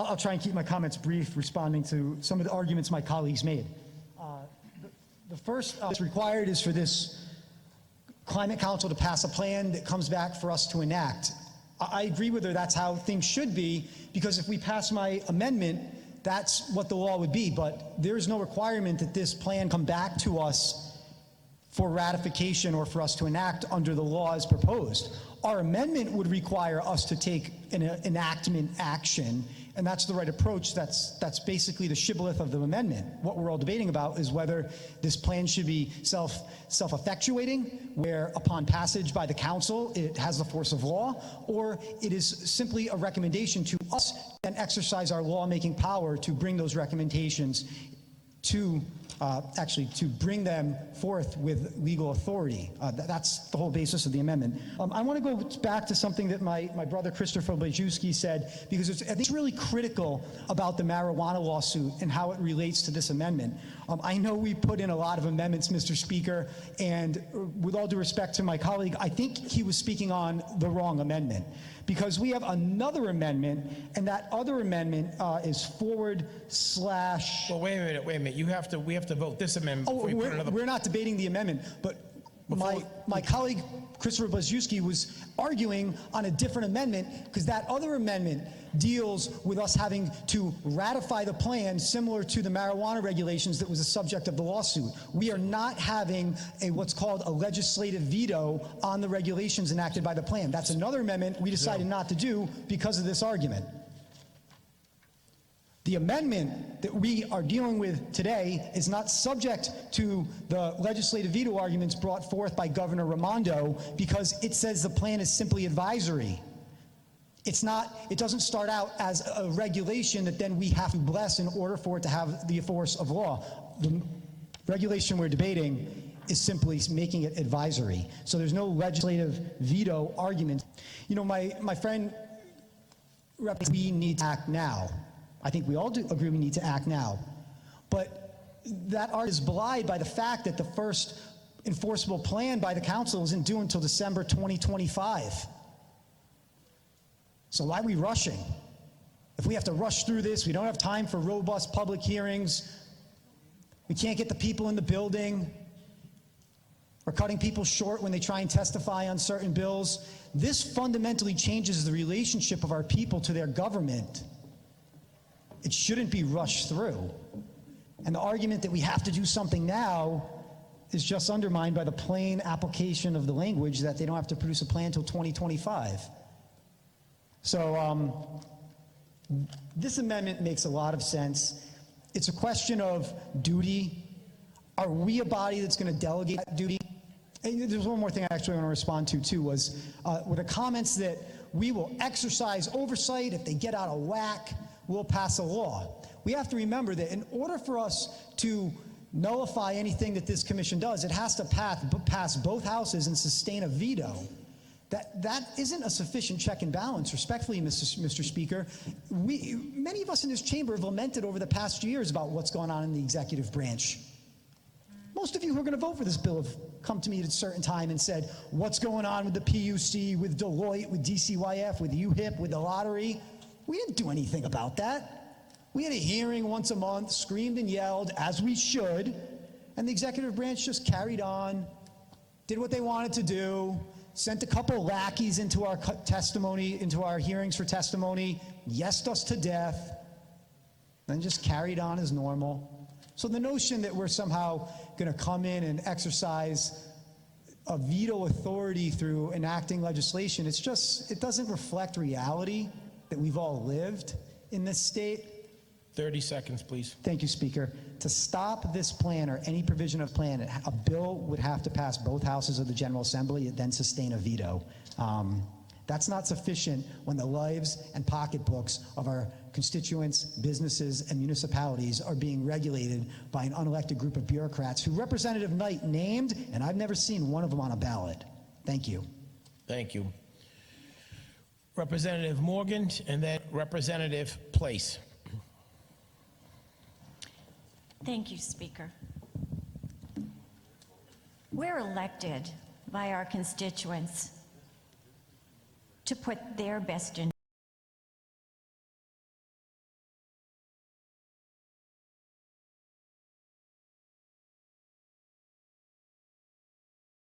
I'll try and keep my comments brief, responding to some of the arguments my colleagues made. The first that's required is for this Climate Council to pass a plan that comes back for us to enact. I agree with her, that's how things should be, because if we pass my amendment, that's what the law would be, but there is no requirement that this plan come back to us for ratification or for us to enact under the law as proposed. Our amendment would require us to take an enactment action, and that's the right approach. That's basically the shibboleth of the amendment. What we're all debating about is whether this plan should be self-effectuating, where upon passage by the council, it has the force of law, or it is simply a recommendation to us and exercise our lawmaking power to bring those recommendations to to bring them forth with legal authority. That's the whole basis of the amendment. I want to go back to something that my brother Christopher Blajewski said, because I think it's really critical about the marijuana lawsuit and how it relates to this amendment. I know we put in a lot of amendments, Mr. Speaker, and with all due respect to my colleague, I think he was speaking on the wrong amendment, because we have another amendment, and that other amendment is forward slash... Well, wait a minute. We have to vote this amendment before you put another... We're not debating the amendment, but my colleague Christopher Blajewski was arguing on a different amendment, because that other amendment deals with us having to ratify the plan similar to the marijuana regulations that was the subject of the lawsuit. We are not having what's called a legislative veto on the regulations enacted by the plan. That's another amendment we decided not to do because of this argument. The amendment that we are dealing with today is not subject to the legislative veto arguments brought forth by Governor Raimondo, because it says the plan is simply advisory. It doesn't start out as a regulation that then we have to bless in order for it to have the force of law. The regulation we're debating is simply making it advisory. So there's no legislative veto argument. You know, my friend, we need to act now. I think we all do agree we need to act now. But that argument is belied by the fact that the first enforceable plan by the council isn't due until December 2025. So why are we rushing? If we have to rush through this, we don't have time for robust public hearings, we can't get the people in the building, we're cutting people short when they try and testify on certain bills. This fundamentally changes the relationship of our people to their government. It shouldn't be rushed through. And the argument that we have to do something now is just undermined by the plain application of the language that they don't have to produce a plan until 2025. So this amendment makes a lot of sense. It's a question of duty. Are we a body that's going to delegate that duty? And there's one more thing I actually want to respond to too, was with the comments that we will exercise oversight. If they get out of whack, we'll pass a law. We have to remember that in order for us to nullify anything that this commission does, it has to pass both houses and sustain a veto. That isn't a sufficient check and balance, respectfully, Mr. Speaker. Many of us in this chamber have lamented over the past years about what's going on in the executive branch. Most of you who are going to vote for this bill have come to me at a certain time and said, what's going on with the PUC, with Deloitte, with DCYF, with UHIP, with the lottery? We didn't do anything about that. We had a hearing once a month, screamed and yelled, as we should, and the executive branch just carried on, did what they wanted to do, sent a couple lackeys into our testimony, into our hearings for testimony, yesed us to death, then just carried on as normal. So the notion that we're somehow going to come in and exercise a veto authority through enacting legislation, it doesn't reflect reality that we've all lived in this state. 30 seconds, please. Thank you, Speaker. To stop this plan or any provision of plan, a bill would have to pass both houses of the General Assembly and then sustain a veto. That's not sufficient when the lives and pocketbooks of our constituents, businesses, and municipalities are being regulated by an unelected group of bureaucrats who Representative Knight named, and I've never seen one of them on a ballot. Thank you. Thank you. Representative Morgan, and then Representative Place. Thank you, Speaker. We're elected by our constituents to put their best